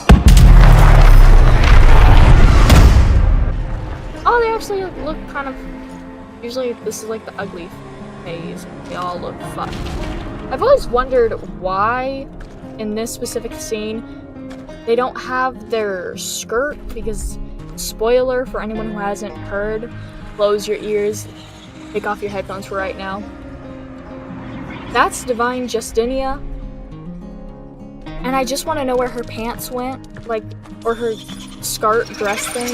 this. Oh, they actually look kind of... Usually this is like the ugly phase. They all look fucked. I've always wondered why in this specific scene they don't have their skirt, because, spoiler for anyone who hasn't heard, close your ears, take off your headphones for right now. That's Divine Justinia, and I just want to know where her pants went, like, or her skirt dress thing,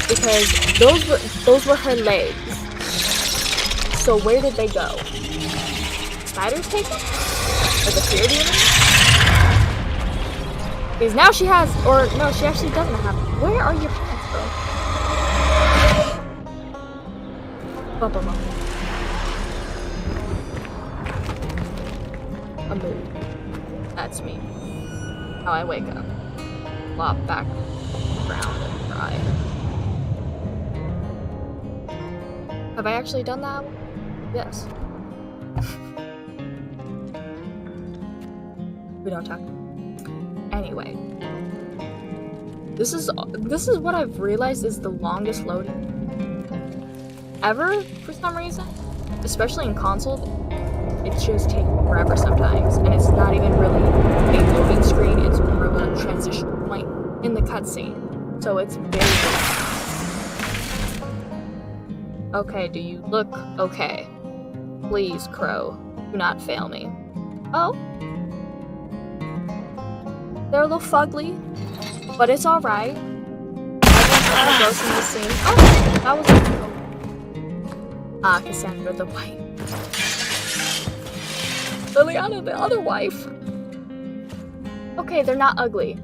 because those were her legs. So where did they go? Spiders take them? Like a fear demon? Because now she has, or no, she actually doesn't have. Where are your pants, bro? Bum, bum, bum. A move. That's me. How I wake up. Flop back around and cry. Have I actually done that? Yes. We don't talk. Anyway. This is what I've realized is the longest loading ever for some reason. Especially in console. It's just taking forever sometimes. And it's not even really a loading screen, it's more of a transition point in the cutscene. So it's very long. Okay, do you look okay? Please, Crow, do not fail me. Oh. They're a little fugly, but it's alright. Everyone's gross in this scene. Oh, that was Cassandra the wife. Liliana the other wife. Okay, they're not ugly.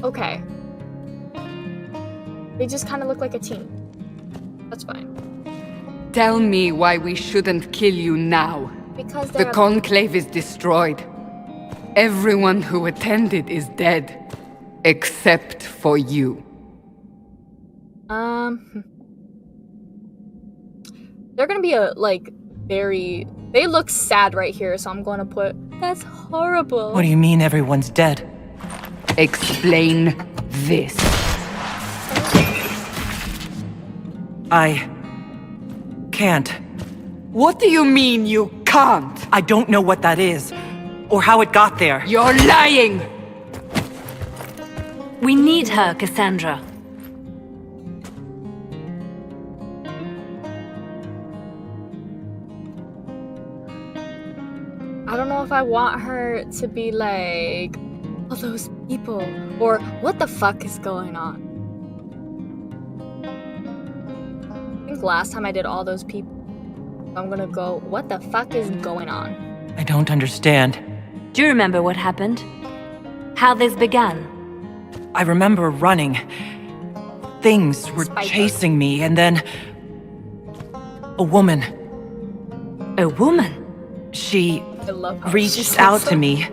Okay. They just kind of look like a teen. That's fine. Tell me why we shouldn't kill you now. Because the Conclave is destroyed. Everyone who attended is dead. Except for you. They're gonna be very... They look sad right here, so I'm gonna put... That's horrible. What do you mean everyone's dead? Explain this. I... can't. What do you mean you can't? I don't know what that is, or how it got there. You're lying! We need her, Cassandra. I don't know if I want her to be like, all those people, or what the fuck is going on? I think last time I did all those people, I'm gonna go, what the fuck is going on? I don't understand. Do you remember what happened? How this began? I remember running. Things were chasing me, and then... a woman. A woman? She reached reached out to me,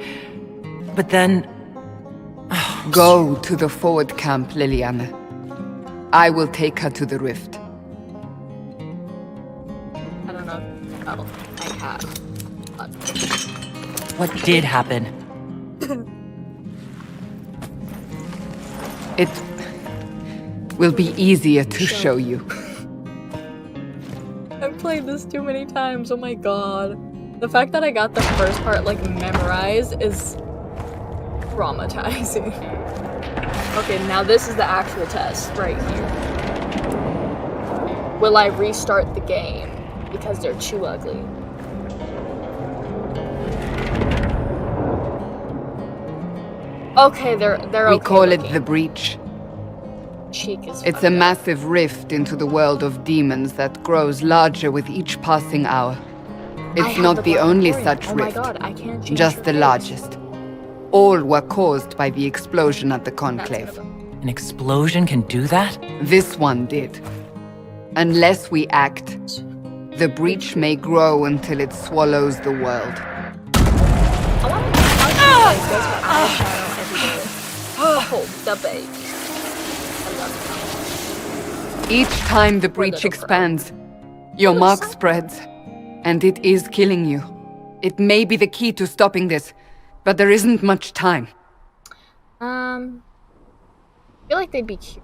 but then... Go to the forward camp, Liliana. I will take her to the rift. I don't know if I have. What did happen? It will be easier to show you. I've played this too many times, oh my god. The fact that I got the first part memorized is traumatizing. Okay, now this is the actual test right here. Will I restart the game because they're too ugly? Okay, they're okay. We call it looking. the Breach. Cheek is It's a massive rift into the world of demons that grows larger with each passing hour. It's not the only such rift, God, I can't change just her the face. largest. All were caused by the explosion at the Conclave. An explosion can do that? This one did. Unless we act, the Breach may grow until it swallows the world. I want to goes for eyeshadow every day. Oh, the babe. I love it. Each time the Breach expands, your mark spreads, and it is killing you. It may be the key to stopping this, but there isn't much time. feel like they'd be cute.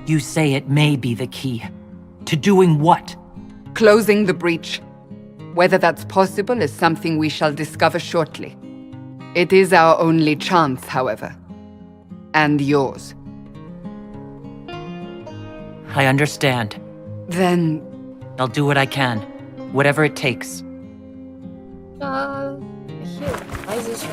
You say it may be the key. To doing what? Closing the breach. Whether that's possible is something we shall discover shortly. It is our only chance, however. And yours. I understand. Then... I'll do what I can. Whatever it takes. Here. Why is this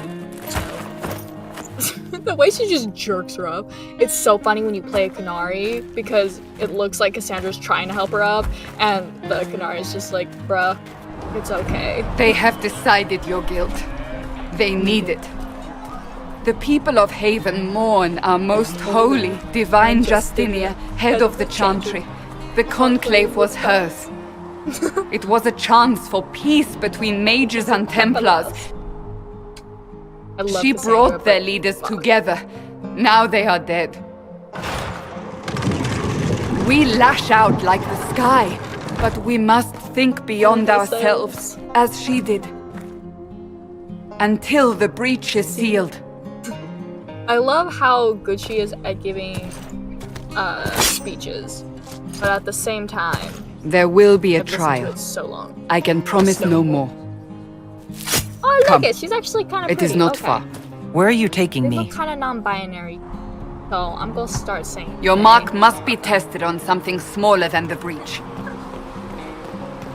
the way she just jerks her up. It's so funny when you play a Canary because it looks like Cassandra's trying to help her up, and the Canary is just like, bruh, it's okay. They have decided your guilt. They need it. The people of Haven mourn our most holy, divine Justinia, head of the Chantry. The conclave was hers. It was a chance for peace between mages and Templars. She brought their leaders together. Now they are dead. We lash out like the sky, but we must think beyond ourselves, as she did. Until the breach is sealed. I love how good she is at giving speeches, but at the same time, there will be a I've listened to trial. it so long. I can promise no more. Oh, I like Come. it. She's actually kind of It pretty. is not Okay. far. Where are you taking They me? look kind of non-binary, so I'm gonna start saying. Your mark must be tested on something smaller than the breach.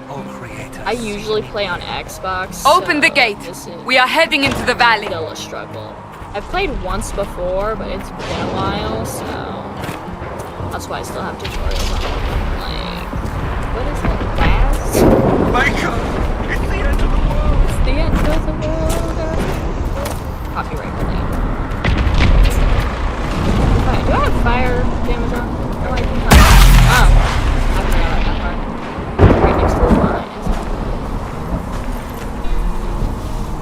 Oh, creator. I usually play on Xbox. Open the so gate. This is We are heading into the valley. still a struggle. I've played once before, but it's been a while, so that's why I still have tutorials on. Like, what is it? Last? Michael! It's the end of the world! It's the end of the world. Copyright claim. Alright, do I have fire damage on? No, I do not. Oh, I forgot about that part. Right next to the line.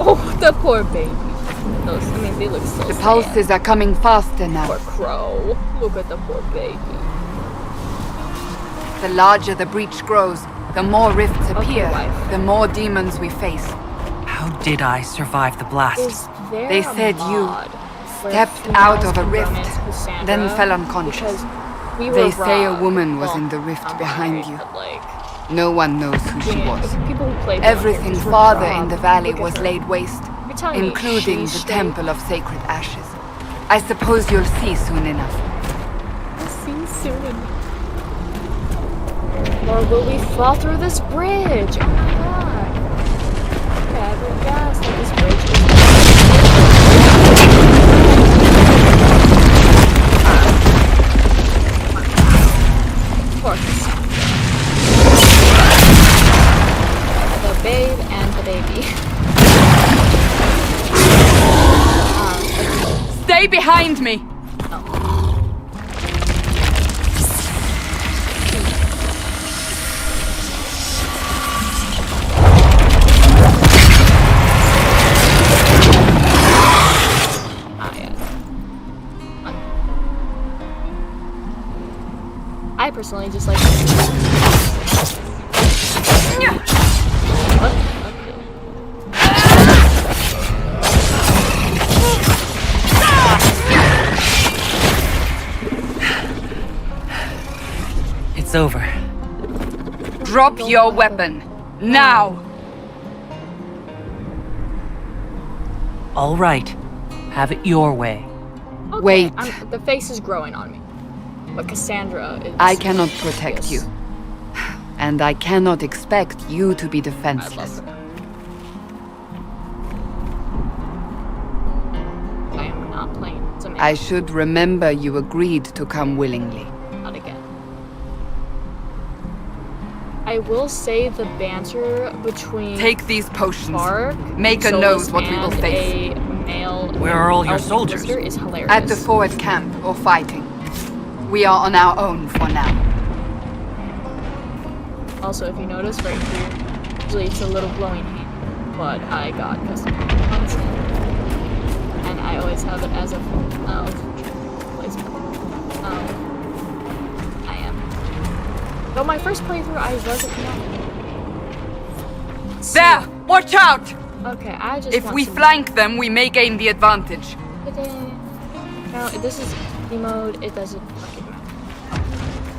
Oh, the poor baby. Those, I mean, they look so The sad. pulses are coming faster now. Poor crow. Look at the poor baby. The larger the breach grows, the more rifts appear, wife. the more demons we face. How did I survive the blast? Is there They a said you mod where stepped out females of a can rift, romance Cassandra? then fell unconscious. Because we were They say a robbed. woman was Well, in the rift not behind married, you. but, like, No one knows who she yeah, was. people who played Everything were farther in robbed. the valley Look at was her. laid waste, You're telling me including she the stayed? Temple of Sacred Ashes. I suppose you'll see soon enough. We'll see soon. Or will we fall through this bridge? Oh my god. Okay, I would guess that this bridge is... Of course. The babe and the baby. Stay behind me! I personally just like. It's over. Drop your weapon. Now! All right. Have it your way. Okay, Wait. the face is growing on me, but Cassandra is. I cannot protect Yes. you. And I cannot expect you to be I love defenseless. her. I am not playing. It's amazing. I should remember you agreed to come willingly. Not again. I will say the banter between Take these potions. Mark, Make a Solus, nose what we will and face. A male Where are all your elf soldiers? visitor is hilarious. At the forward camp or fighting. We are on our own for now. Also, if you notice right here, usually it's a little glowing hand, but I got custom constant, and I always have it as a placement. I am. Though my first playthrough, I wasn't. There! Watch out! Okay, I just If want we some- flank them, we may gain the advantage. No, this is E mode. It doesn't fucking matter.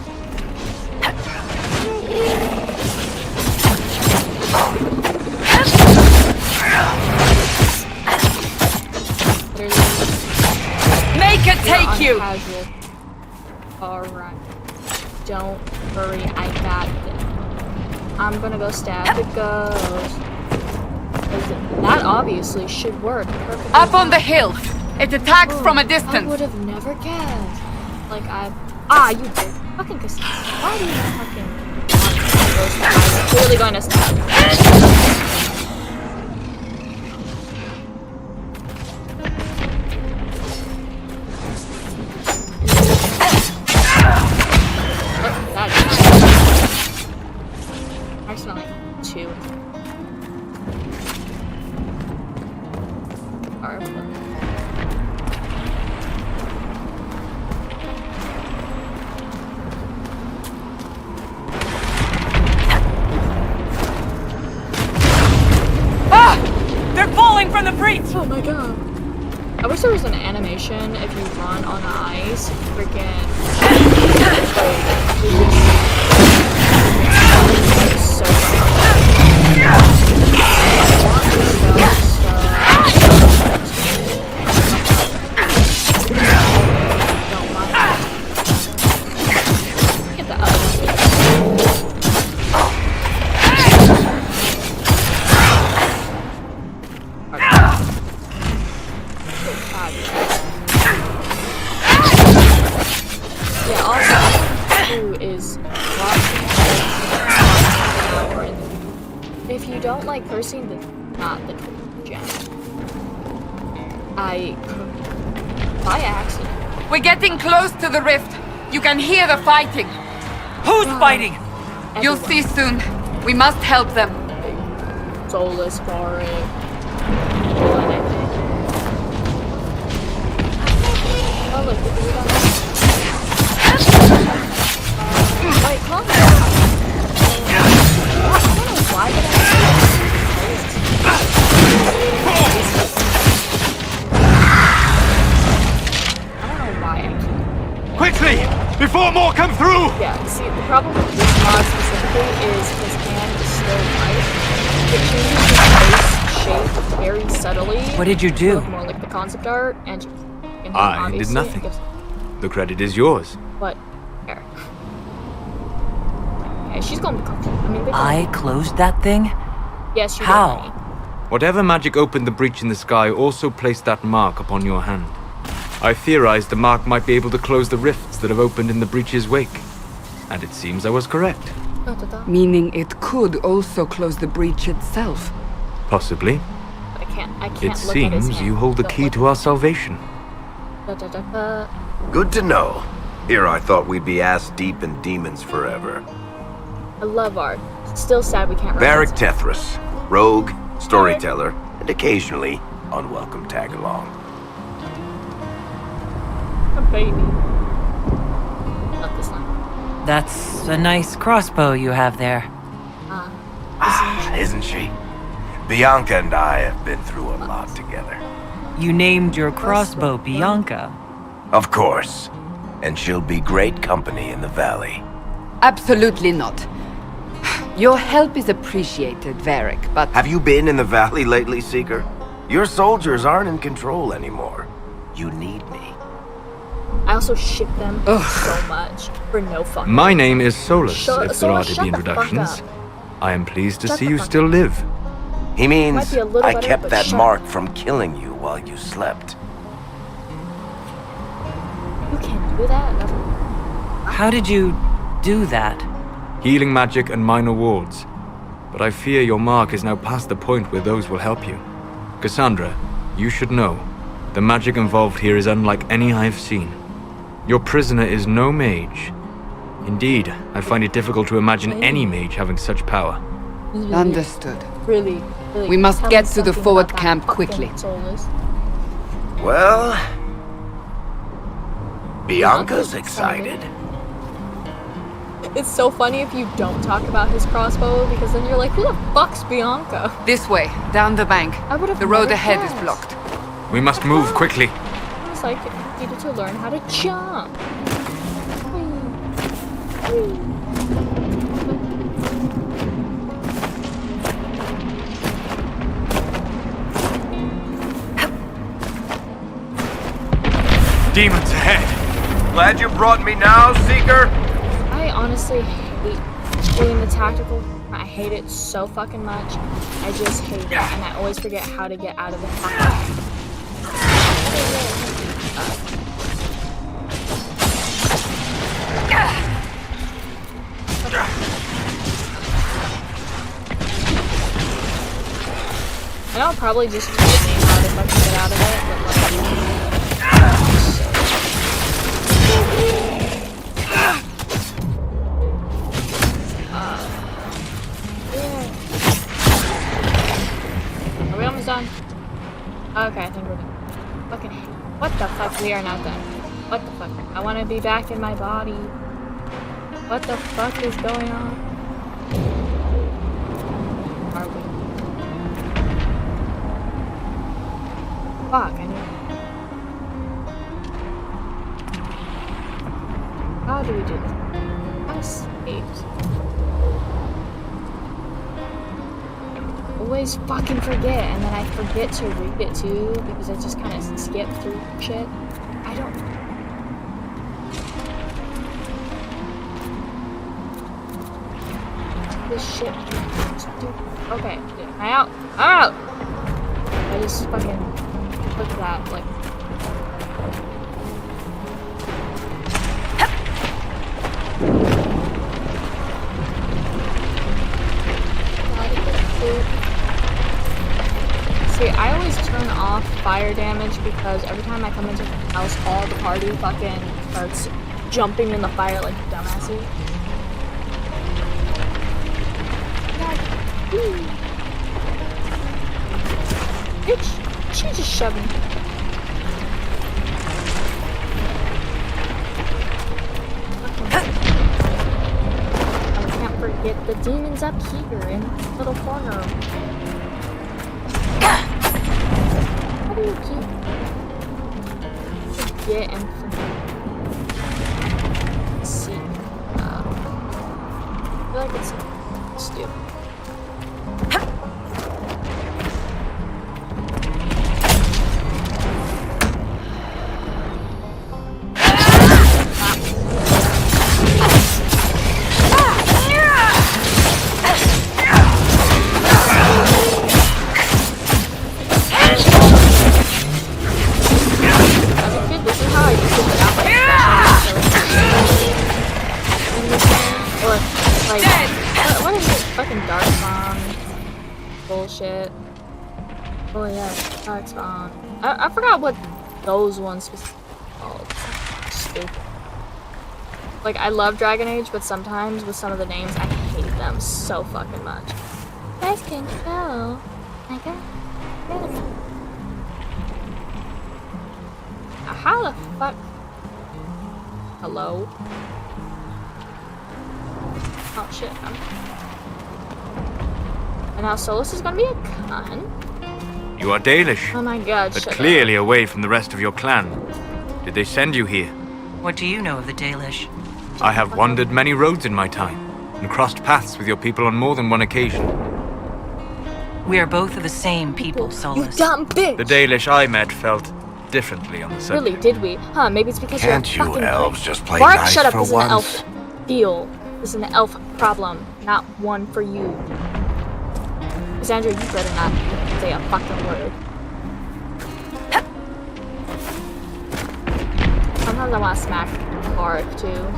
Make it take you! Casual. Alright. Don't worry, I got this. I'm gonna go stab the ghost. That obviously should work perfectly. Up on the hill! It attacks from a I distance! would have never guessed. Like, you did. Fucking Cassandra. Why do you fucking want ghost? I'm clearly going to stab you. I smell like 2. Alright. They're falling from the breach! Oh my god. I wish there was an animation if you run on the ice. Freaking. So get the other yeah, all I do is watch. If you don't like cursing, then not the jam. By accident. We're getting close to the rift. You can hear the fighting. Who's fighting? You'll see soon. We must help them. Soulless for it. Oh look, we got wait, calm down. I don't know why did I don't know why I keep. Quickly! Before more come through! Yeah, see, the problem with this mod specifically is his hand is so light. It changes his face shape very subtly. What did you to do? look more like the concept art, and him, I did obviously, nothing. gives- The credit is yours. What? Here. Okay, she's gonna be comfortable. I mean, they're I gonna closed that thing? be- yes, you How? did, honey. Whatever magic opened the breach in the sky also placed that mark upon your hand. I theorized the mark might be able to close the rifts that have opened in the breach's wake. And it seems I was correct. Da, da, da. Meaning it could also close the breach itself. Possibly. But I can't It look at his seems hand. you hold the Don't key look. to our salvation. Da, da, da, da. Good to know. Here I thought we'd be ass deep in demons forever. I love art. Still sad we can't Varric reference it. Tethras, rogue, storyteller, and occasionally unwelcome tag-along. A baby. Not this line. That's a nice crossbow you have there. Isn't she? Bianca and I have been through a lot together. You named your crossbow Bianca. Of course. And she'll be great company in the valley. Absolutely not. Your help is appreciated, Varric, but Have you been in the valley lately, Seeker? Your soldiers aren't in control anymore. You need me. I also ship them so much for no fucking. My name is Solus, Shut- if there are Solus, to shut be the fuck introductions. up. I am pleased to Shut see the you fuck still up. live. He means Might be a little I better, kept but that shut mark up. from killing you while you slept. You can't do that. How did you do that? Healing magic and minor wards. But I fear your mark is now past the point where those will help you. Cassandra, you should know. The magic involved here is unlike any I have seen. Your prisoner is no mage. Indeed, I find it difficult to imagine any mage having such power. understood. Really. We must tell get me to the something forward about that camp fucking quickly. Solus. Well, Bianca's excited. It's so funny if you don't talk about his crossbow, because then you're like, who the fuck's Bianca? This way, down the bank. I would have The road never ahead is guessed. blocked. We must move quickly. It's like you needed to learn how to jump. Demons ahead. Glad you brought me now, Seeker? I honestly hate doing the tactical. I hate it so fucking much. I just hate it, and I always forget how to get out of the tactical. And I'll probably just use the name out if I can get out of it, but are we almost done? Okay, I think we're done. Fucking what the fuck? We are not done. What the fuck? I want to be back in my body. What the fuck is going on? Are we? Fuck, I need... How do we do this? I saved. Always fucking forget, and then I forget to read it too, because I just kind of skip through shit. I don't... This shit... Okay, am I out? I'm out! I just fucking... Look at that, like... See, I always turn off fire damage because every time I come into the house, all the party fucking starts jumping in the fire like dumbasses. Bitch, she just shoved me. I can't forget the demons up here in this little corner. How do you keep forget and forget? See, I feel like it's stupid. Bullshit. Oh yeah, that's on. I forgot what those ones specifically called. Stupid. Like, I love Dragon Age, but sometimes with some of the names, I hate them so fucking much. You guys can tell. I got how the fuck? Hello? Oh shit, and now Solus is gonna be a cunt. You are Dalish, Oh my god, but shut clearly away from the rest of your clan. Did they send you here? What do you know of the Dalish? I have wandered many roads in my time, and crossed paths with your people on more than one occasion. We are both of the same people, up. You Solus. dumb bitch! The Dalish I met felt differently on the subject. Really, did we? Huh, maybe it's because Can't you're a you fucking elves bitch. just play Bart, nice shut up, for this is an once? elf deal. This is an elf problem, not one for you. Sandra, you better not say a fucking word. Sometimes I want to smack Bart too,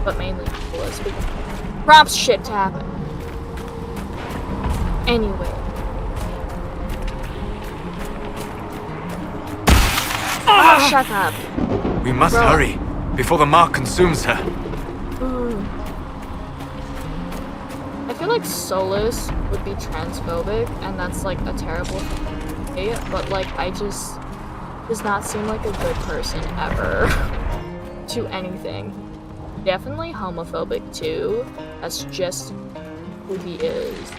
but mainly Solus because it prompts shit to happen. Anyway. Oh, shut up. We must Bro. hurry, before the mark consumes her. I feel like Solus would be transphobic, and that's like a terrible thing, but like I just does not seem like a good person ever to anything. definitely homophobic too. That's just who he is.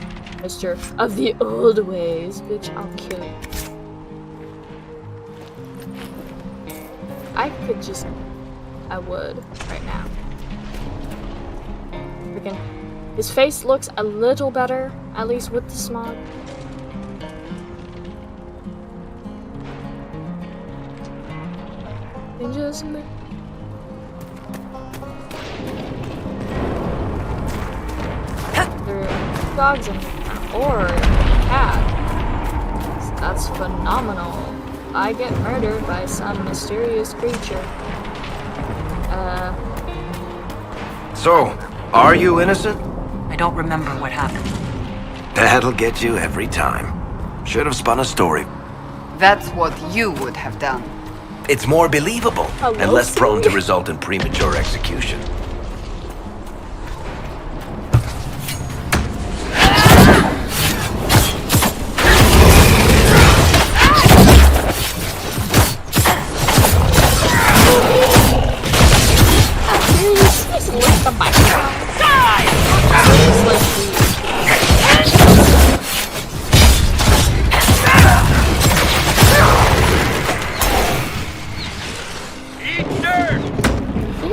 Mr. of the old ways. Bitch, I'll kill you. I would right now. Freaking. His face looks a little better, at least with the smog. And just look. There are dogs in here, or a cat. That's phenomenal. I get murdered by some mysterious creature. So, are you innocent? I don't remember what happened. That'll get you every time. Should have spun a story. That's what you would have done. It's more believable Hello, and less prone to Siri? result in premature execution. Just lift the microphone. Just like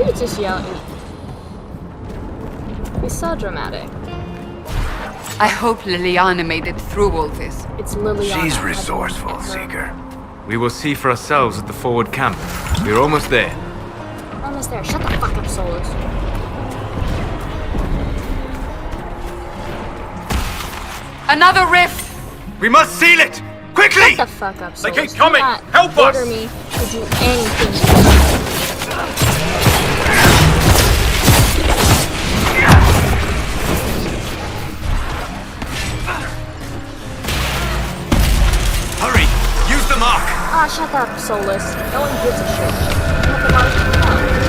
He's just yelling. He's so dramatic. I hope Liliana made it through all this. It's Liliana. She's I don't resourceful, get her. Seeker. We will see for ourselves at the forward camp. We're almost there. Almost there. Shut the fuck up, Solus. Another rift! We must seal it! Quickly! Shut the fuck up, Solus. keep coming. Do not Help order us. me to do anything. Hurry! Use the mark! Ah, shut up, Solus. No one gives a shit. Shut the mark.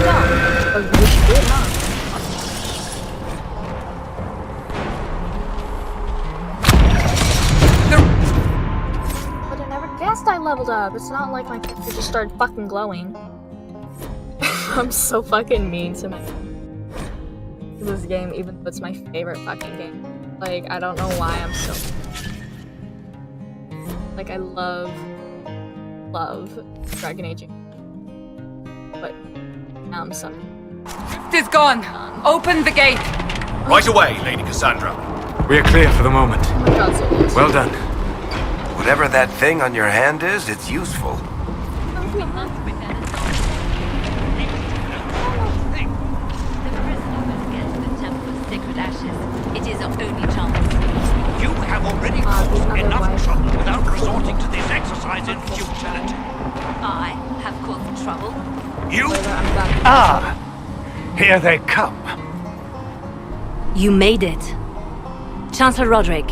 No. Or you wish you did, huh? But I never guessed I leveled up. It's not like my character just started fucking glowing. I'm so fucking mean to this game, even though it's my favorite fucking game. Like, I don't know why I'm so... Like, I love Dragon Age. But now I'm so... Rift is gone! Open the gate! Right away, Lady Cassandra. We are clear for the moment. Oh my god, Solus. Well done. Whatever that thing on your hand is, it's useful. It is our only chance. You have already these caused other enough wives- trouble without resorting to this exercise in futility. I have caused trouble. You? Later, I'm back. Ah! Here they come. You made it. Chancellor Roderick,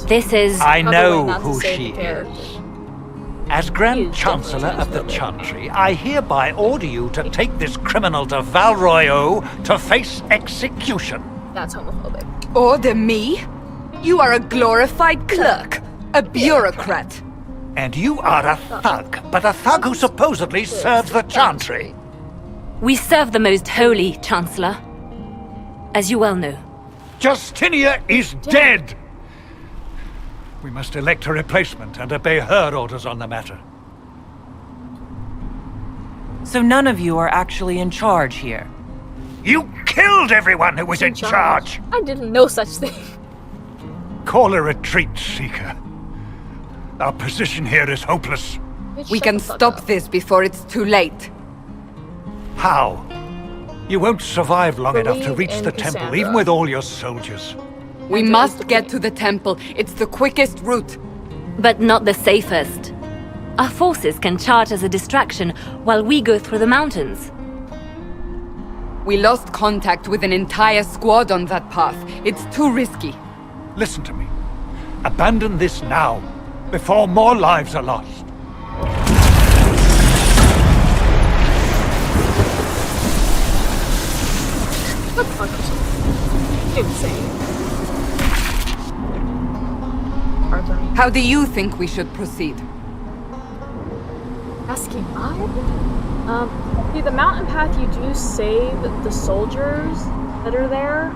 this is... I Probably know not to who say she the character. is. As He Grand is Chancellor of the definitely Chantry, I hereby order you to take this criminal to Valroyo to face execution. That's homophobic. Order me? You are a glorified clerk, a bureaucrat. And you are a thug, but a thug who supposedly serves the Chantry. We serve the most holy, Chancellor. As you well know. Justinia is dead! We must elect a replacement and obey her orders on the matter. So none of you are actually in charge here. You killed everyone who was in charge! I didn't know such thing. Call a retreat, Seeker. Our position here is hopeless. Bitch, We shut can the fuck stop up. this before it's too late. How? You won't survive long enough to Believe reach in the temple, Cassandra. even with all your soldiers. We Enter is must the get point. to the temple. It's the quickest route. But not the safest. Our forces can charge as a distraction while we go through the mountains. We lost contact with an entire squad on that path. It's too risky. Listen to me. Abandon this now, before more lives are lost. What the fuck is insane? Arthur. How do you think we should proceed? Asking why? See, the mountain path, you do save the soldiers that are there,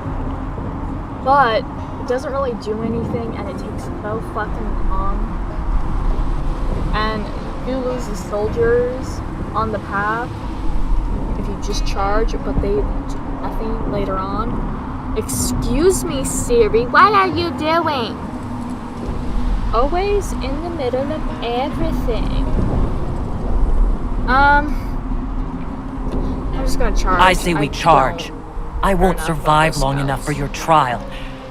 but it doesn't really do anything, and it takes so fucking long. And you lose the soldiers on the path if you just charge, but they do nothing later on. Excuse me, Siri, what are you doing? Always in the middle of everything. I'm just gonna charge. I say we charge. I won't survive long enough for your trial.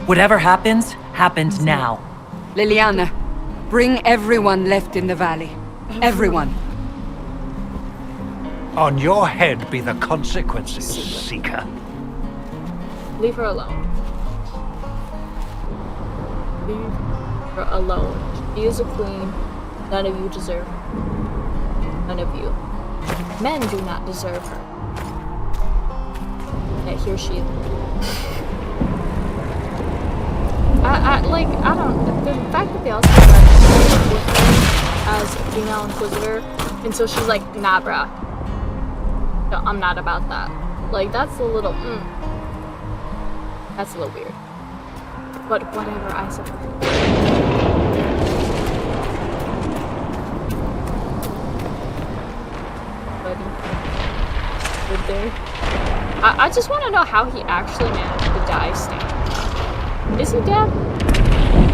Whatever happens, happens now. Liliana, bring everyone left in the valley. Everyone. On your head be the consequences, Seeker. Leave her alone. Leave her alone. She is a queen. None of you deserve her. None of you. Men do not deserve her. Yet here she is. I don't. The fact that they also got as a female inquisitor, and so she's like, nah, bruh. No, I'm not about that. Like, that's a little. That's a little weird. But whatever, I suppose. Good day. I just want to know how he actually managed to die standing. Is he dead?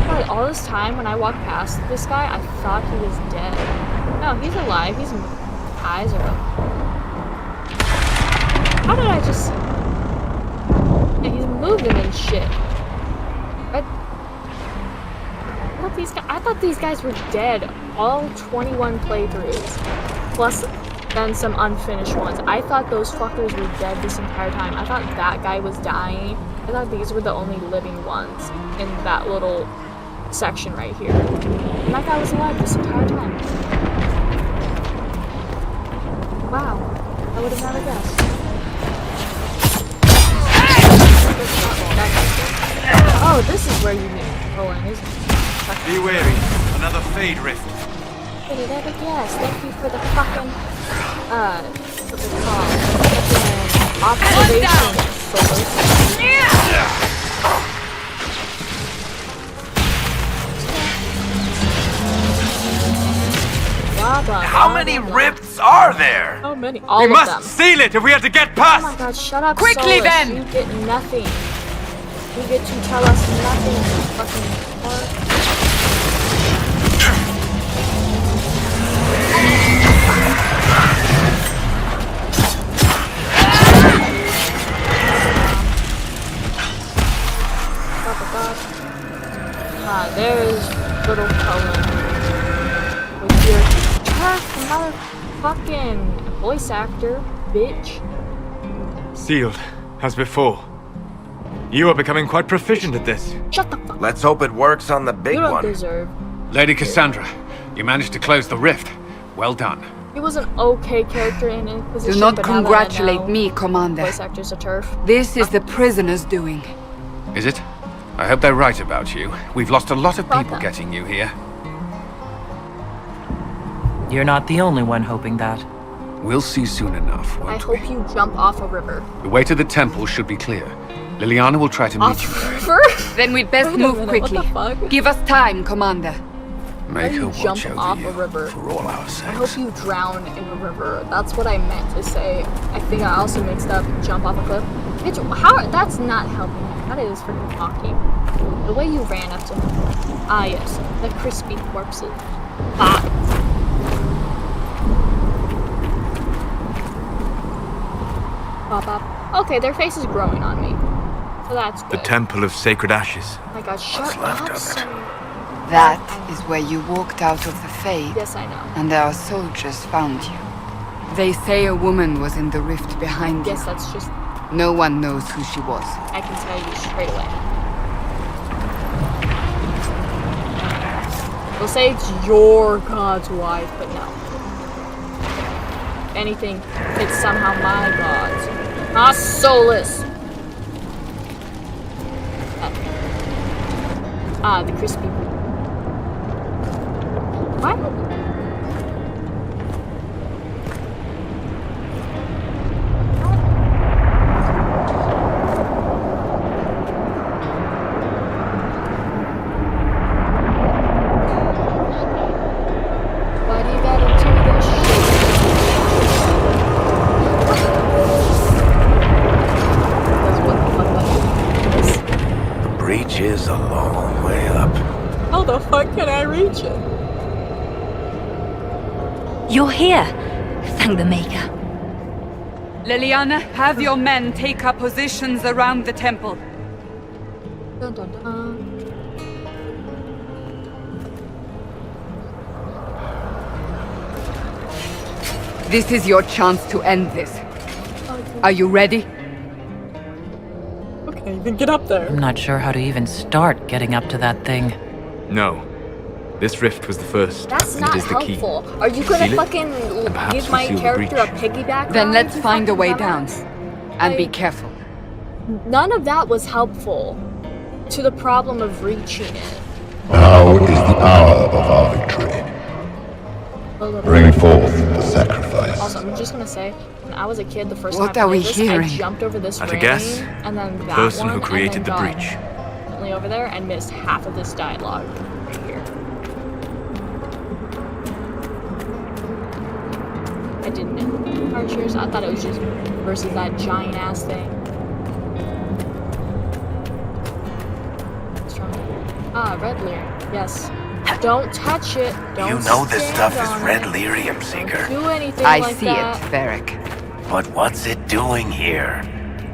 God, all this time when I walked past this guy, I thought he was dead. No, he's alive. His eyes are up. How did I just... Yeah, he's moving and shit. I thought these guys were dead. All 21 playthroughs. Plus... then some unfinished ones. I thought those fuckers were dead this entire time. I thought that guy was dying. I thought these were the only living ones in that little section right here. And that guy was alive this entire time. Wow. I would have never guessed. Oh, this is where you need to go in, isn't it? Be wary. Another fade rift. Did it ever guess? Thank you for the fucking what's it called? Fucking observation soldiers. How many rifts are there? How many? All We of must them. seal it if we have to get Oh past! my god, shut up, Quickly, Solus. then! You get nothing. You get to tell us nothing, you fucking fuck. There's little Cullen with your motherfucking voice actor, bitch. Sealed, as before. You are becoming quite proficient at this. Shut the fuck up. Let's hope it works on the big You don't one. deserve. Lady Cassandra, you managed to close the rift. Well done. He was an okay character in Inquisition. Do not but now that I congratulate know, me, Commander. Voice actors are turf. This is the prisoner's doing. Is it? I hope they're right about you. We've lost a lot of people Proper. getting you here. You're not the only one hoping that. We'll see soon enough, I won't we? hope you jump off a river. The way to the temple should be clear. Liliana will try to meet Off you a there. river? Then we'd best Wait a move minute, quickly. what the fuck? Give us time, Commander. Make her you watch jump over off you a river. for all our I sakes. hope you drown in a river. That's what I meant to say. I think I also mixed up jump off a cliff. Bitch, how? That's not helping. That is freaking talking. The way you ran up to him. Ah, yes. The crispy corpses. Ah. Pop up. Okay, their face is growing on me. So that's The good. Temple of Sacred Ashes. Oh my god, shut What's left up, of it? son. That is where you walked out of the Fade, Yes, I know. and our soldiers found you. They say a woman was in the rift behind Yes, you. that's just... No one knows who she was. I can tell you straight away. We'll say it's your god's wife, but no. If anything, it's somehow my god's. Ah, Solus! Ah, the crispy. What? You're here. Thank the Maker. Liliana, have your men take up positions around the temple. Dun, dun, dun. This is your chance to end this. Are you ready? Okay, then get up there. I'm not sure how to even start getting up to that thing. No. This rift was the first. That's and not it is the key. helpful. Are you gonna Seal it, fucking and perhaps give we'll my seal the character a breach. piggyback Then ride, let's you find a fucking way down. dumbass? And be Like, careful. None of that was helpful to the problem of reaching it. Now is the hour of our victory. Bring forth the sacrifice. Also, I'm just gonna say, when I was a kid, the first What time I are we played this, hearing? I jumped over this At a railing, guess, and then the that person one, who created and the then breach. got over there and missed half of this dialogue right here. I didn't know. Archers, I thought it was just versus that giant ass thing. Strong. Ah, red lyrium. Yes. Don't touch it. Don't You know this stand stuff is on red it. lyrium, Seeker. Do anything I like see that. it, Varric. But what's it doing here?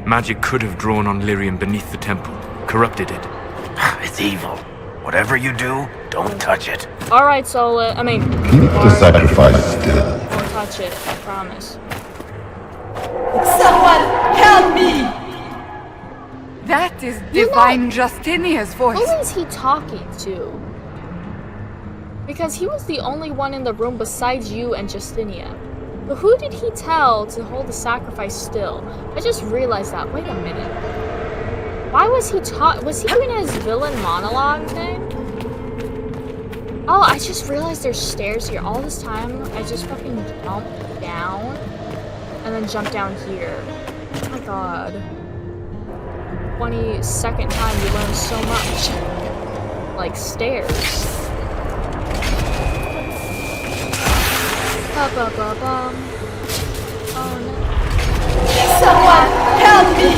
Magic could have drawn on lyrium beneath the temple, corrupted it. It's evil. Whatever you do, don't touch it. Alright, Sola. I mean, Keep the Bard, sacrifice still. don't touch it. I promise. That is Divine Justinia's voice. Who is he talking to? Because he was the only one in the room besides you and Justinia. But who did he tell to hold the sacrifice still? I just realized that. Wait a minute. Why was he was he doing his villain monologue thing? Oh, I just realized there's stairs here. All this time, I just fucking jumped down and then jumped down here. Oh my god. 22nd time you learn so much. Like stairs. Ba-ba-ba-bum. Oh no. Someone help me!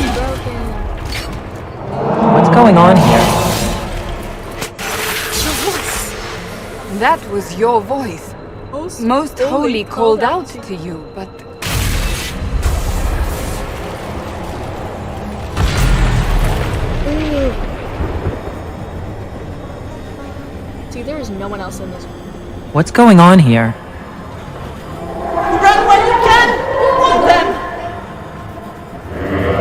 What's going on here? That was your voice. Most Holy called out to you, but... See, there is no one else in this room. What's going on here?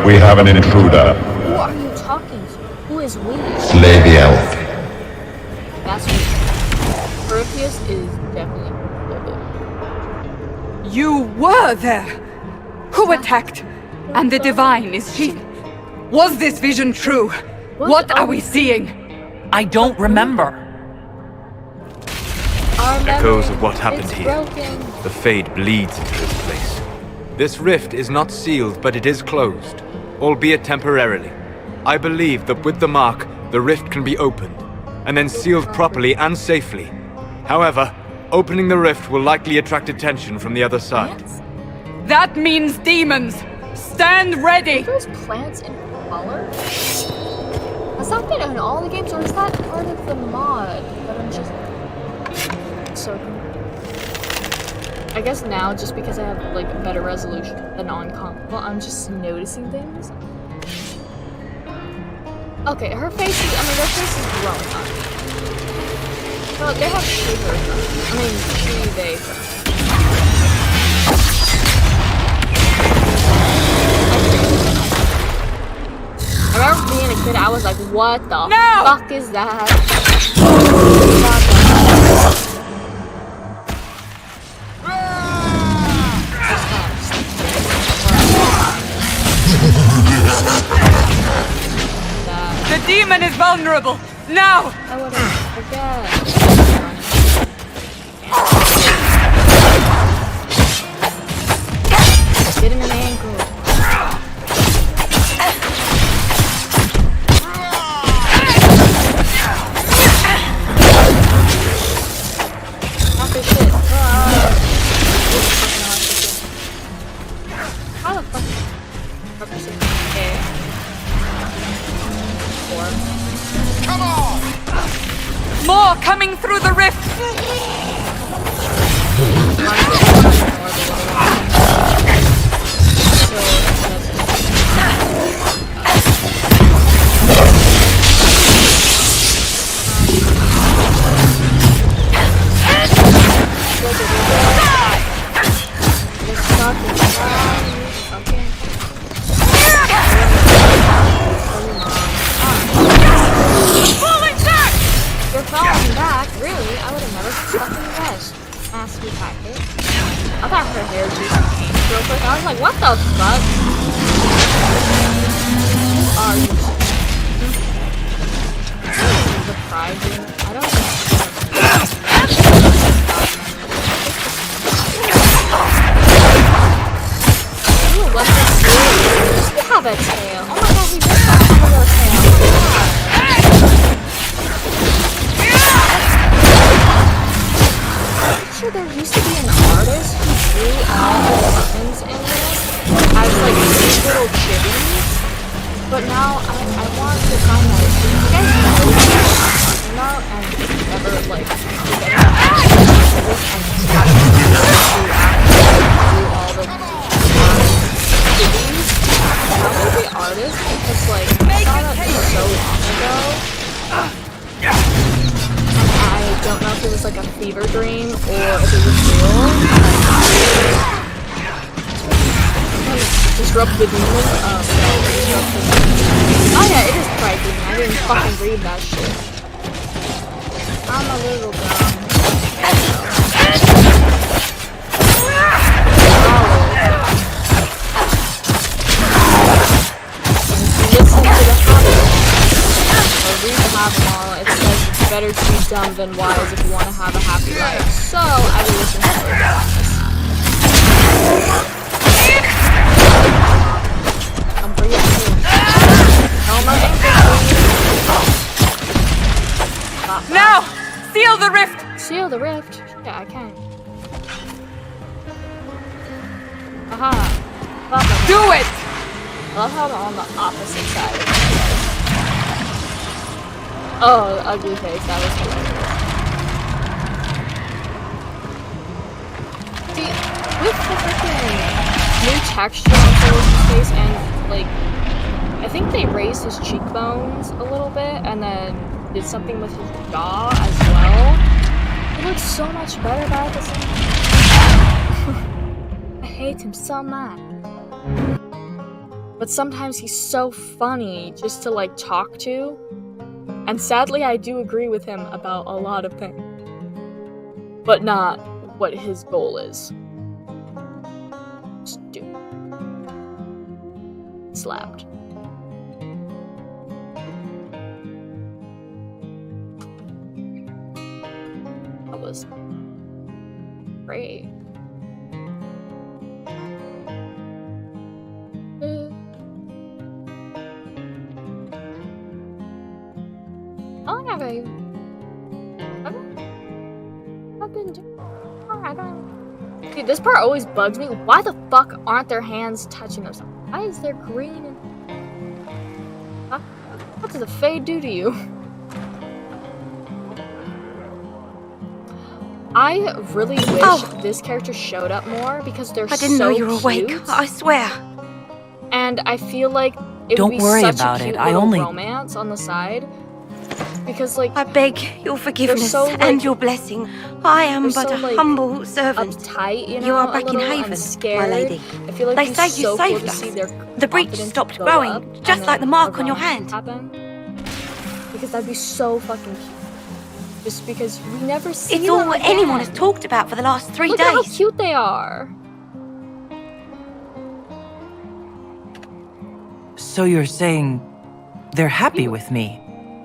We have an intruder. Who are you talking to? Who is we? Slay the elf. That's me. Perseus is definitely You were there! Who attacked? And the Divine, is she... Was this vision true? What are we seeing? I don't remember. Echoes of what happened it's here. Broken. The Fade bleeds into this place. This rift is not sealed, but it is closed, albeit temporarily. I believe that with the mark, the rift can be opened, and then sealed properly and safely. However, opening the rift will likely attract attention from the other side. That means demons! Stand ready! Are those plants in color? Has that been in all the games, or is that part of the mod? But I'm just so confused. I guess now, just because I have like a better resolution than on console, I'm just noticing things. Okay, her face is, I mean, their face is growing on me. Well, they have she-her. I mean, they. I remember being a kid, I was like, what the fuck is that? The demon is vulnerable! Now! I wouldn't forget. Get him an ankle. Not this shit. How the fuck? Okay. More coming sweet packet. I thought her hair just changed real quick. I was like, what the fuck? Who are you? The Frazier? I don't know. Ooh, what's this do? You have a tail. Oh my god, he just got a little tail. Oh my god. I'm sure there used to be an artist who drew all the buttons in this as like these little chibis, but now I want to find that. If you guys know what I'm talking about and never like get it and try to drew all the chibis, that would be artist because like I saw that so long ago. I don't know if it was like a fever dream or if it was real. Disrupt the demon? Oh yeah, it is Pride Demon. I didn't fucking read that shit. I'm a little dumb. Listen to the habit. Or read the Havamal. It says it's better to be dumb than wise if you want to have a happy life. So, I will listen to her. I'm bringing it in. No more ankle. Now! Seal the rift! Seal the rift? Yeah, I can. Aha. Do it! I love how I'm on the opposite side of it. Oh, the ugly face. That was hilarious. See, with the freaking new texture on Fraser's face and, like, I think they raised his cheekbones a little bit and then did something with his jaw as well. It looks so much better, but at the same time, I hate him so much. But sometimes he's so funny just to, like, talk to. And sadly, I do agree with him about a lot of things. But not what his goal is. Stupid. Slapped. That was great. Dude, this part always bugs me. Why the fuck aren't their hands touching themselves? Why is there green and... What does the fade do to you? I really wish this character showed up more because they're so cute. I didn't know you were awake, I swear. And I feel like it would be such a cute little romance on the side. Because, like, I beg your forgiveness so, like, and your blessing. I am but so, a like, humble servant. Uptight, you know, you are back in little, Haven, scared. my lady. I feel like they say you so saved cool us. to see their the breach stopped growing, just like the mark on your hand. Because that'd be so fucking cute. Just because we never see It's them all again. anyone has talked about for the last 3 Look days. at how cute they are. So you're saying they're happy with me?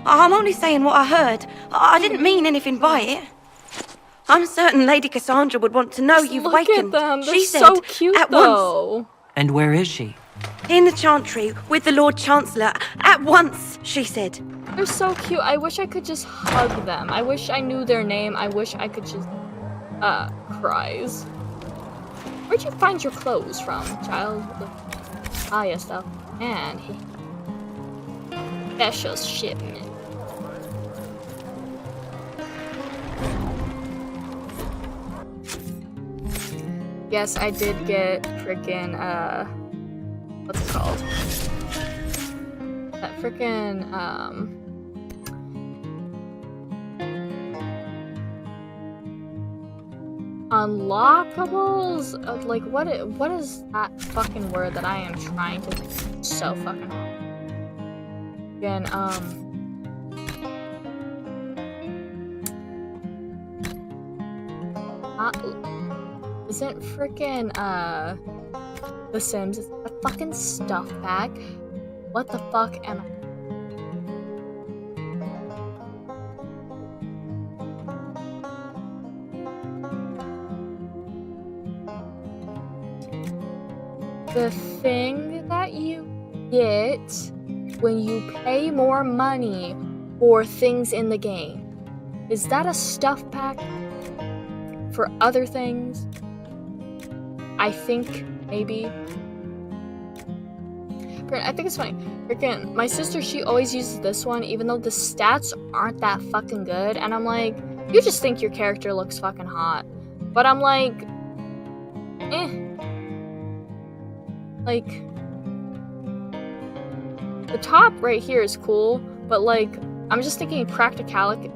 I'm only saying what I heard. I didn't mean anything by it. I'm certain Lady Cassandra would want to know you've wakened. Look at them. They're She said, so cute, at though. once. And where is she? In the Chantry, with the Lord Chancellor. At once, she said. They're so cute. I wish I could just hug them. I wish I knew their name. I wish I could just... cries. Where'd you find your clothes from, child? Ah, yes, stuff. And... special shipment. Yes, I did get frickin', what's it called? That frickin', unlockables? Like, what is that fucking word that I am trying to think? It's so fucking hard. Again, Isn't freaking The Sims a fucking stuff pack? What the fuck am I? The thing that you get when you pay more money for things in the game. Is that a stuff pack for other things? I think maybe. I think it's funny. Freaking my sister, she always uses this one even though the stats aren't that fucking good. And I'm like, you just think your character looks fucking hot. But I'm like, Like, the top right here is cool, but like, I'm just thinking practicality.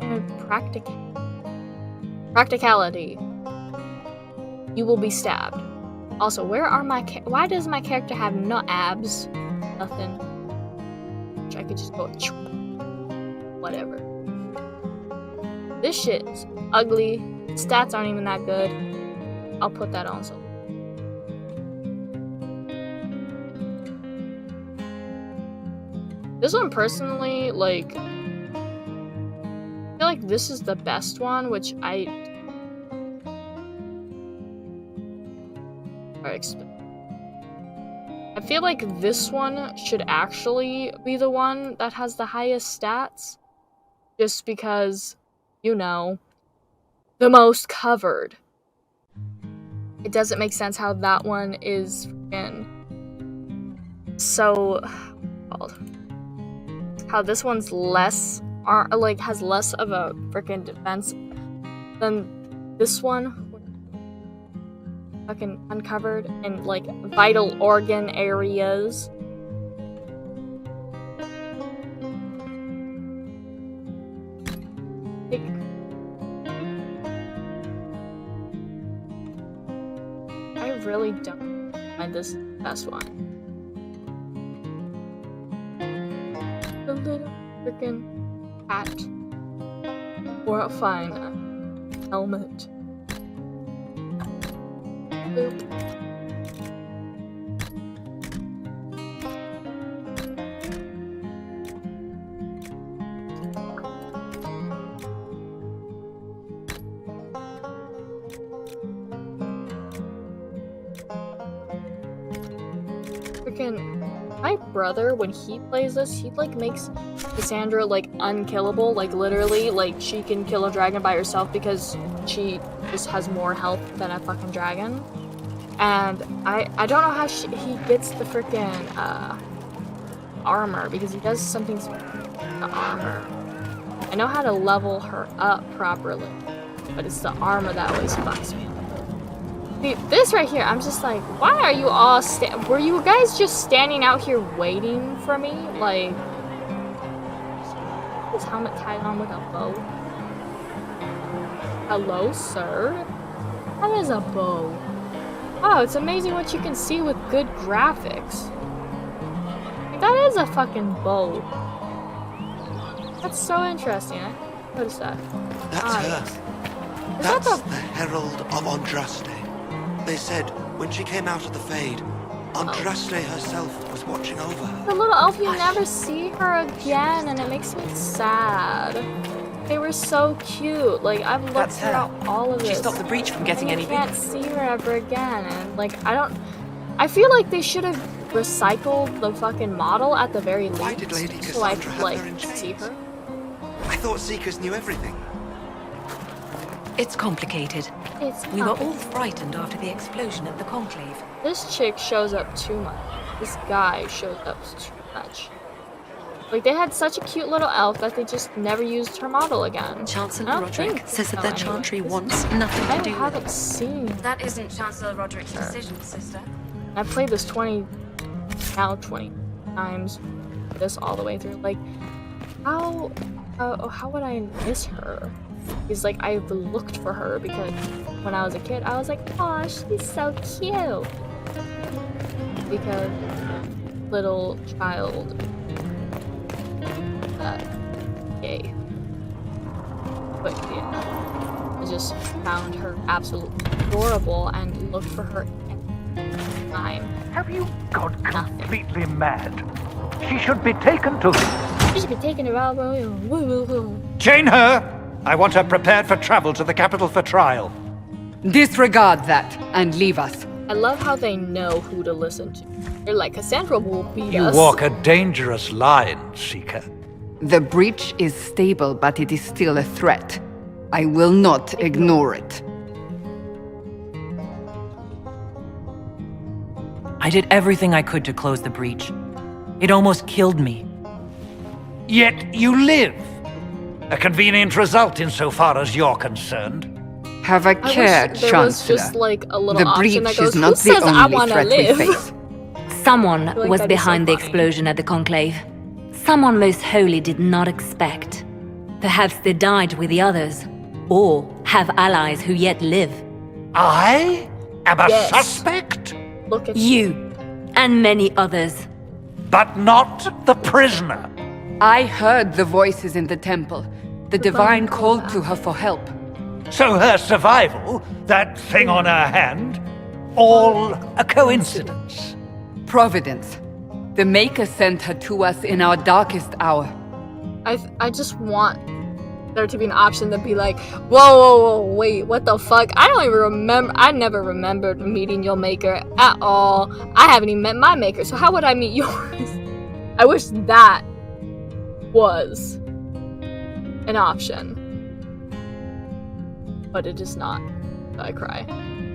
You will be stabbed. Also, where are my why does my character have no abs? Nothing. Which I could just go whatever. This shit is ugly. Stats aren't even that good. I'll put that on. So. This one personally, like, I feel like this is the best one, which I feel like this one should actually be the one that has the highest stats, just because, you know, the most covered. It doesn't make sense how that one is freaking so called. How this one's less, has less of a freaking defense than this one. Fucking uncovered in like vital organ areas. I really don't find this best one. A little freaking hat or a fine helmet. Boop. Freaking my brother, when he plays this, he like makes Cassandra like unkillable, like literally, like she can kill a dragon by herself because she just has more health than a fucking dragon. And I don't know how he gets the freaking armor, because he does something with the armor. I know how to level her up properly, but it's the armor that always fucks me. See, this right here, I'm just like, why are you all were you guys just standing out here waiting for me? Like, his helmet tied on with a bow. Hello, sir? That is a bow. Wow, it's amazing what you can see with good graphics. Like, that is a fucking bow. That's so interesting. I noticed that. That's her. That's the Herald of Andraste. They said when she came out of the Fade, Andraste herself was watching over her. The little elf, you never see her again, and it makes me sad. They were so cute. Like, I've looked throughout all of this. She stopped the breach from getting any bigger. I can't see her ever again, and like, I feel like they should have recycled the fucking model at the very least. Why did Lady Cassandra so I could, have like, her in see chains? her. I thought Seekers knew everything. It's complicated. We were all frightened after the explosion at the Conclave. This chick shows up too much. This guy shows up too much. Like, they had such a cute little elf that they just never used her model again. Chancellor Roderick says that the Chantry wants nothing to do with it. I haven't seen. That isn't Chancellor Roderick's decision, sister. I've played this 20 times. This all the way through. Like, how would I miss her? He's like, I've looked for her because when I was a kid, I was like, aw, she's so cute. Because little child, gay. But yeah, it's just found her absolutely adorable and looked for her every time. Have you gone completely mad? She should be taken to... She should be taken around. Chain her! I want her prepared for travel to the capital for trial. Disregard that and leave us. I love how they know who to listen to. They're like, Cassandra will beat You us. walk a dangerous line, Seeker. The breach is stable, but it is still a threat. I will not ignore it. I did everything I could to close the breach. It almost killed me. Yet you live. A convenient result insofar as you're concerned. Have a care, there was Chancellor. just like a little The option breach that goes, is not who the says I only wanna threat live? we face. Someone like was that'd be so behind the funny. explosion at the Conclave. Someone Most Holy did not expect. Perhaps they died with the others, or have allies who yet live. I am a Yes. suspect? Look at You, and many others. But not the prisoner. I heard the voices in the temple. The Divine called to her for help. So her survival, that thing on her hand, all a coincidence. Providence. The Maker sent her to us in our darkest hour. I just want there to be an option to be like, whoa, wait, what the fuck? I don't even remember. I never remembered meeting your maker at all. I haven't even met my maker, so how would I meet yours? I wish that was an option, but it is not. I cry.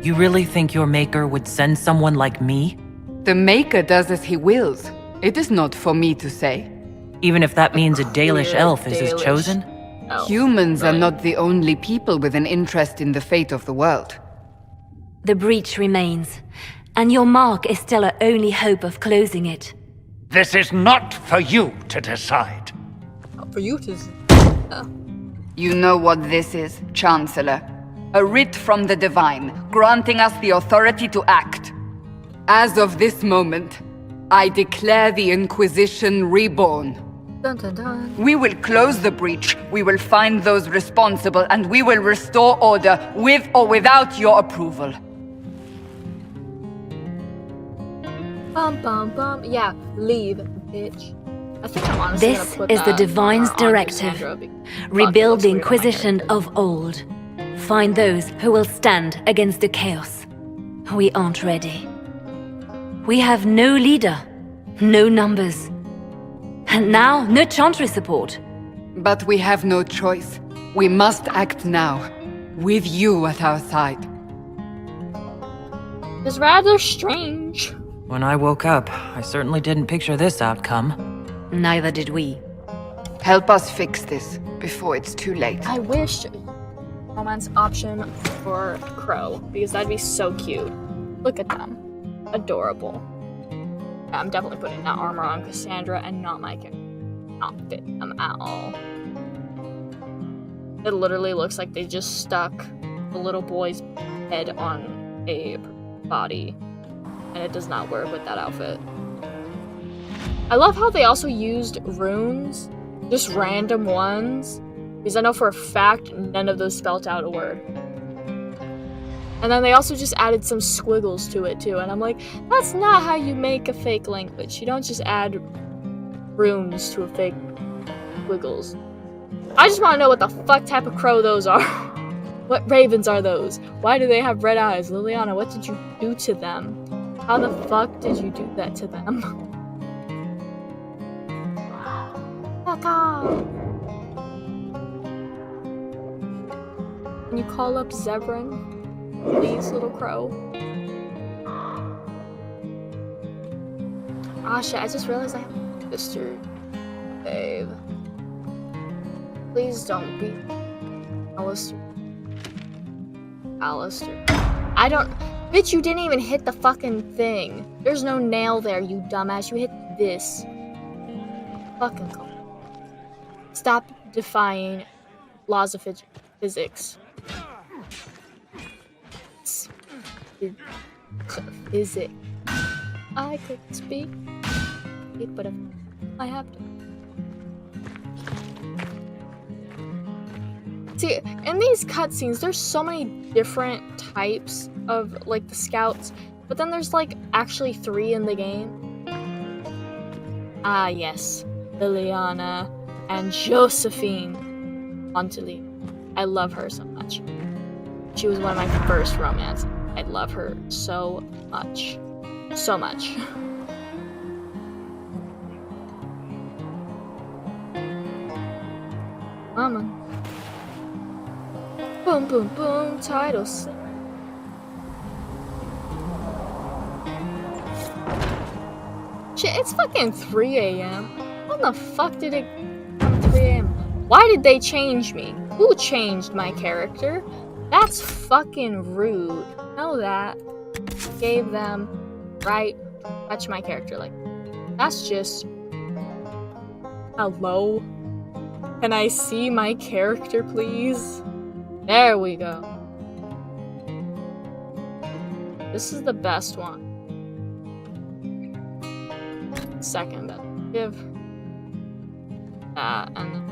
You really think your maker would send someone like me? The Maker does as he wills. It is not for me to say. Even if that means a Dalish elf is his Dalish chosen? elf. Humans are not the only people with an interest in the fate of the world. The breach remains, and your mark is still our only hope of closing it. This is not for you to decide. For you to... You know what this is, Chancellor. A writ from the Divine, granting us the authority to act. As of this moment, I declare the Inquisition reborn. Dun, dun, dun. We will close the breach, we will find those responsible, and we will restore order with or without your approval. Bum. Yeah, leave, bitch. I think I'm honestly This gonna put is the that Divine's on directive. Cassandra because Rebuild it the looks weird on my Inquisition of old. Find those who will stand against the chaos. We aren't ready. We have no leader, no numbers. And now, no Chantry support. But we have no choice. We must act now, with you at our side. It's rather strange. When I woke up, I certainly didn't picture this outcome. Neither did we. Help us fix this, before it's too late. I wish romance option for Crow, because that'd be so cute. Look at them. Adorable. Yeah, I'm definitely putting that armor on Cassandra and not my character. Not fit them at all. It literally looks like they just stuck the little boy's head on a body. And it does not work with that outfit. I love how they also used runes. Just random ones. Because I know for a fact none of those spelled out a word. And then they also just added some squiggles to it too. And I'm like, that's not how you make a fake language. You don't just add runes to a fake squiggles. I just want to know what the fuck type of crow those are. What ravens are those? Why do they have red eyes? Liliana, what did you do to them? How the fuck did you do that to them? Fuck off! Can you call up Zevran? Please, little crow. Ah shit, I just realized I have a sister. Babe. Please don't be Alistair. I don't... Bitch, you didn't even hit the fucking thing. There's no nail there, you dumbass. You hit this. Fucking call. Stop defying laws of physics. Physics. I could speak, but if I have to. See, in these cutscenes, there's so many different types of, like, the scouts, but then there's, like, actually 3 in the game. Ah, yes. Liliana and Josephine Montelli. I love her so much. She was one of my first romances. I love her so much. So much. Mama. Boom, boom, boom. Titles. Shit, it's fucking 3 a.m. When the fuck did it come 3 a.m.? Why did they change me? Who changed my character? That's fucking rude. Know that. Gave them right to touch my character like that's just. Hello? Can I see my character, please? There we go. This is the best one. Second best. Give that and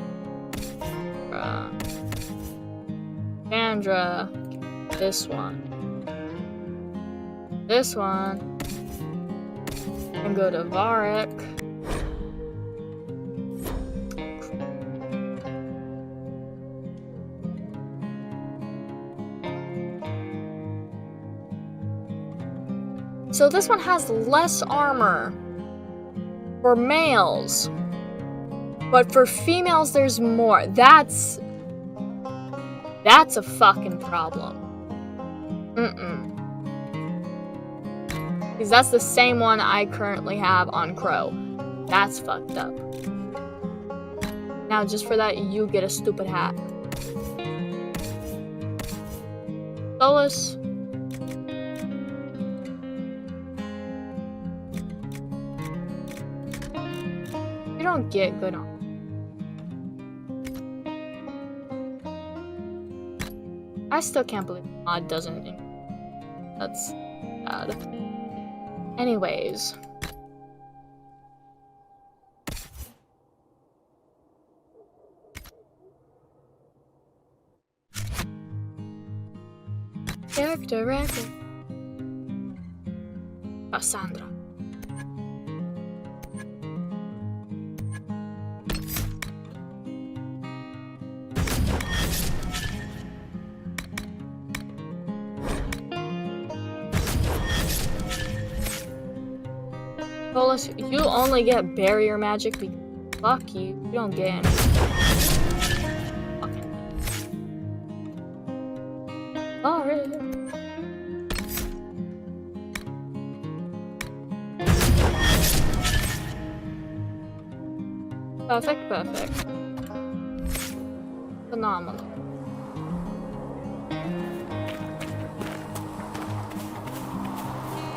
Sandra. This one. This one. And go to Varric. So this one has less armor for males, but for females there's more. That's a fucking problem. Because that's the same one I currently have on Crow. That's fucked up. Now just for that you get a stupid hat. Solus. You don't get good on. I still can't believe mod doesn't. That's bad. Anyways. Character record. Cassandra. Solus, you only get barrier magic because fuck you. You don't get any. Fucking. Alright. Perfect, perfect. Phenomenal.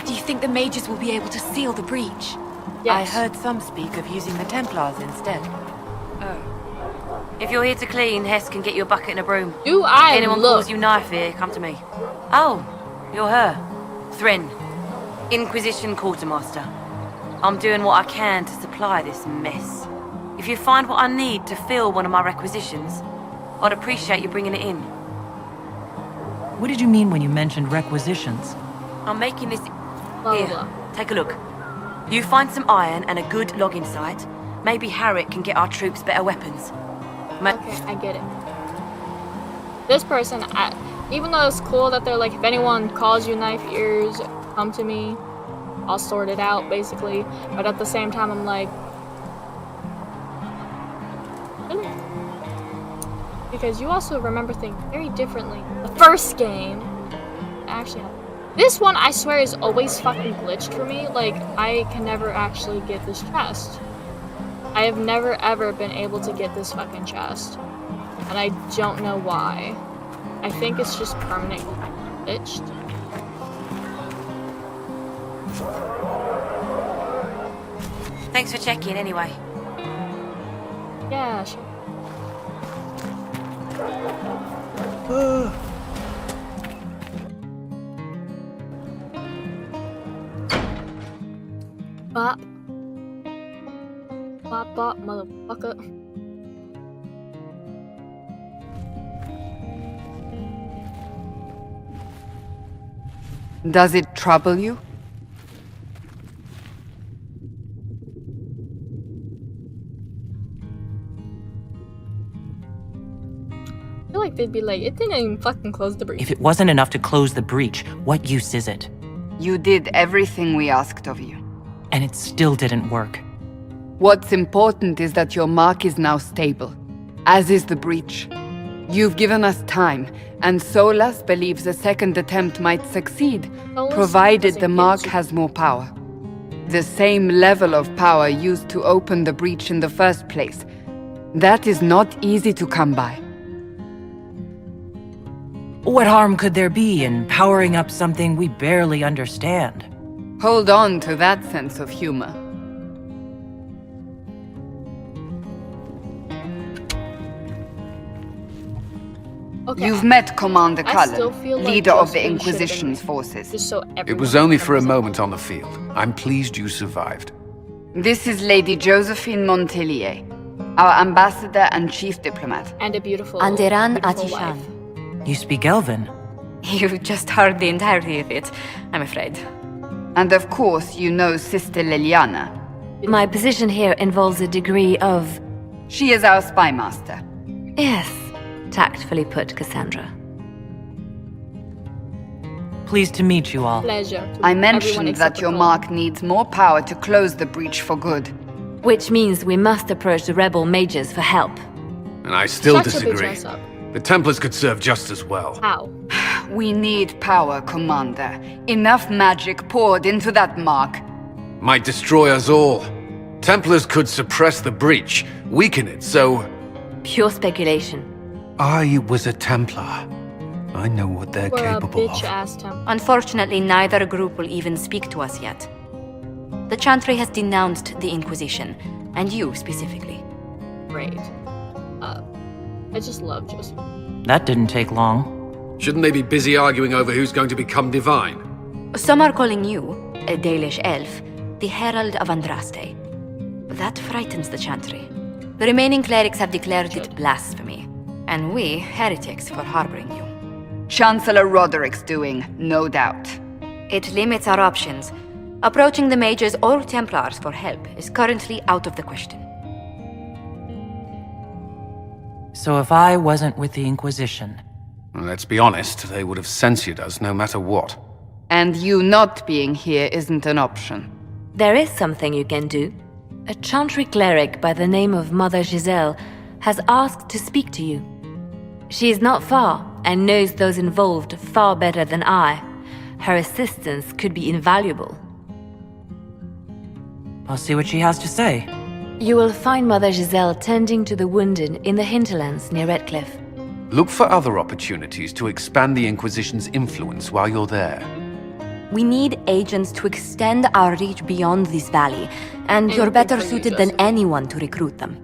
Do you think the mages will be able to seal the breach? Yes. I heard some speak of using the Templars instead. Oh. If you're here to clean, Hess can get you a bucket and a broom. Do I If anyone look? calls you knife here, come to me. Oh, you're her. Thren. Inquisition Quartermaster. I'm doing what I can to supply this mess. If you find what I need to fill one of my requisitions, I'd appreciate you bringing it in. What did you mean when you mentioned requisitions? I'm making this... Blah, Here, blah. take a look. You find some iron and a good login site, maybe Harriet can get our troops better weapons. Okay, I get it. This person, even though it's cool that they're like, if anyone calls you knife ears, come to me. I'll sort it out, basically. But at the same time, I'm like... Really? Because you also remember things very differently. The first game... Actually... This one, I swear, is always fucking glitched for me. Like, I can never actually get this chest. I have never ever been able to get this fucking chest. And I don't know why. I think it's just permanently glitched. Thanks for checking anyway. Yeah, sure. Bop. Bop, bop, motherfucker. Does it trouble you? I feel like they'd be like, it didn't even fucking close the breach. If it wasn't enough to close the breach, what use is it? You did everything we asked of you. And it still didn't work. What's important is that your mark is now stable, as is the breach. You've given us time, and Solas believes a second attempt might succeed, provided the mark has more power. The same level of power used to open the breach in the first place. That is not easy to come by. What harm could there be in powering up something we barely understand? Hold on to that sense of humor. Okay. You've met Commander I still Cullen, feel like leader of the Josephine should've been Inquisition's there, forces. just so It everyone was only for a remembers moment on the field. I'm pleased you survived. This is Lady Josephine Montelier, our ambassador and chief diplomat. And a beautiful, Anderan beautiful Atishan. wife. You speak Elven. You just heard the entirety of it, I'm afraid. And of course, you know Sister Liliana. My position here involves a degree of... She is our spy master. Yes, tactfully put, Cassandra. Pleased to meet you all. Pleasure. to I everyone mentioned except that for your Cullen. mark needs more power to close the breach for good. Which means we must approach the rebel mages for help. And I still Shut your bitch disagree. ass up. The Templars could serve just as well. How? We need power, Commander. Enough magic poured into that mark. Might destroy us all. Templars could suppress the breach, weaken it, so... Pure speculation. I was a Templar. I know what they're We're a capable bitch of. ass temple. Unfortunately, neither group will even speak to us yet. The Chantry has denounced the Inquisition, and you specifically. Great. I just love Joseph. That didn't take long. Shouldn't they be busy arguing over who's going to become divine? Some are calling you, a Dalish elf, the Herald of Andraste. That frightens the Chantry. The remaining clerics have declared it blasphemy, and we heretics for harboring you. Chancellor Roderick's doing, no doubt. It limits our options. Approaching the mages or Templars for help is currently out of the question. So if I wasn't with the Inquisition... Well, let's be honest, they would have censored us no matter what. And you not being here isn't an option. There is something you can do. A Chantry cleric by the name of Mother Giselle has asked to speak to you. She is not far and knows those involved far better than I. Her assistance could be invaluable. I'll see what she has to say. You will find Mother Giselle tending to the wounded in the hinterlands near Redcliffe. Look for other opportunities to expand the Inquisition's influence while you're there. We need agents to extend our reach beyond this valley, and you're better suited than anyone to recruit them.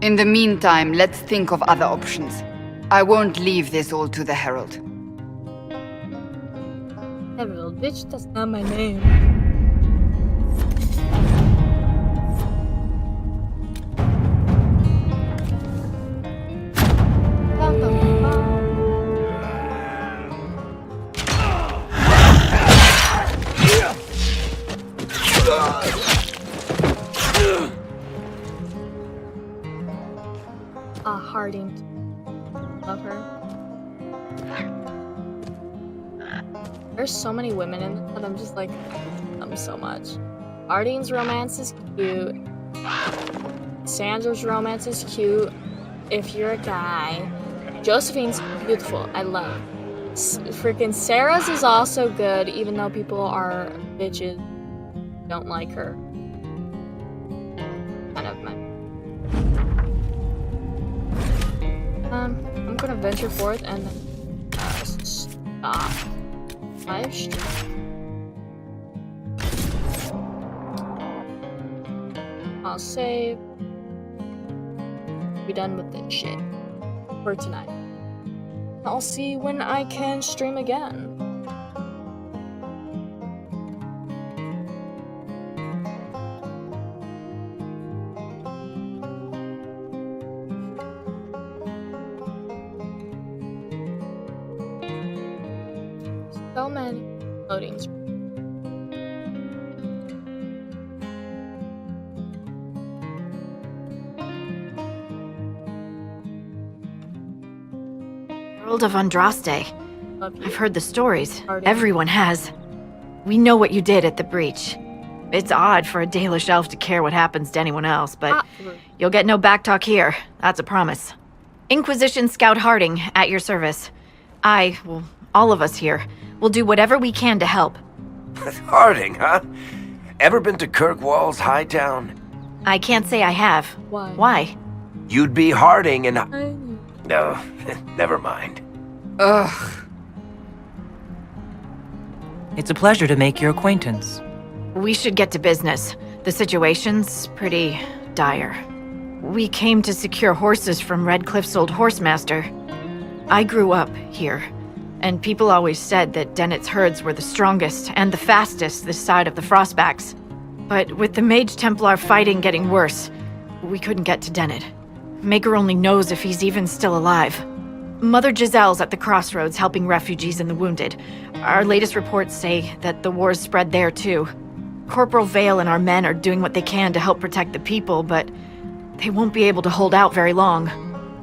In the meantime, let's think of other options. I won't leave this all to the Herald. Herald, bitch, that's not my name. Harding. Love her. There's so many women in it that I'm just like, I love them so much. Harding's romance is cute. Sandra's romance is cute. If you're a guy. Josephine's beautiful. I love. Freaking Sarah's is also good, even though people are bitches. Don't like her. Kind of my. I'm gonna venture forth and stop. Live stream. I'll save. Be done with this shit for tonight. I'll see when I can stream again. So many. Loading screen. Herald of Andraste. I've heard the stories. Everyone has. We know what you did at the breach. It's odd for a Dalish elf to care what happens to anyone else, but you'll get no backtalk here. That's a promise. Inquisition Scout Harding, at your service. Well, all of us here, will do whatever we can to help. Harding, huh? Ever been to Kirkwall's Hightown? I can't say I have. Why? Why? You'd be Harding and... No, never mind. Ugh. It's a pleasure to make your acquaintance. We should get to business. The situation's pretty dire. We came to secure horses from Redcliffe's old horsemaster. I grew up here, and people always said that Dennett's herds were the strongest and the fastest this side of the Frostbacks. But with the Mage Templar fighting getting worse, we couldn't get to Dennett. Maker only knows if he's even still alive. Mother Giselle's at the crossroads helping refugees and the wounded. Our latest reports say that the war's spread there too. Corporal Vale and our men are doing what they can to help protect the people, but they won't be able to hold out very long.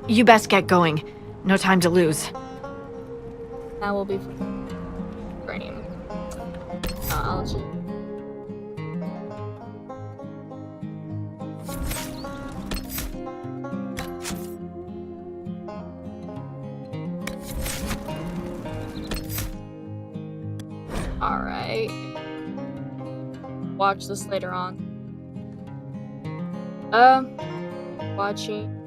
You best get going. No time to lose. That will be Uranium. I'll just... Alright. Watch this later on. Watching